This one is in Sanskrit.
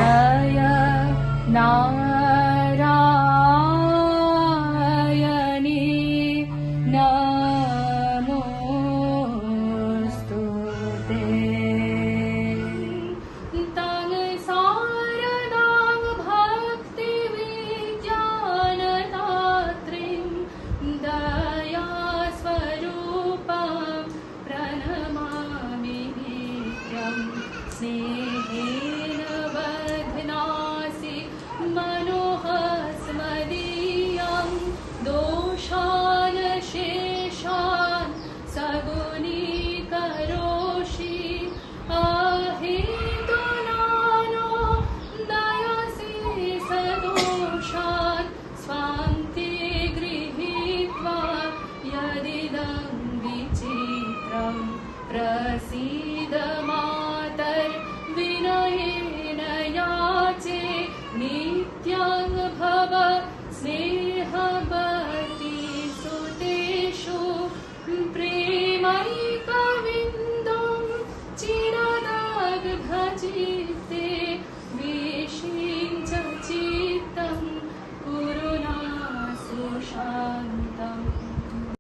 जय नारायणी नमोस्तुते। तं शारदां भक्तिविज्ञानदात्रीं दयास्वरूपां प्रणमामि नित्यं। स्नेहेन बध्नासि मनोहस्मदीयं दोषान् शेषान् सगुणीकरोषि। अहेतुनानो दयसि सदोषान् स्वान्ते गृहीत्वा यदिदं विचित्रं प्रसीद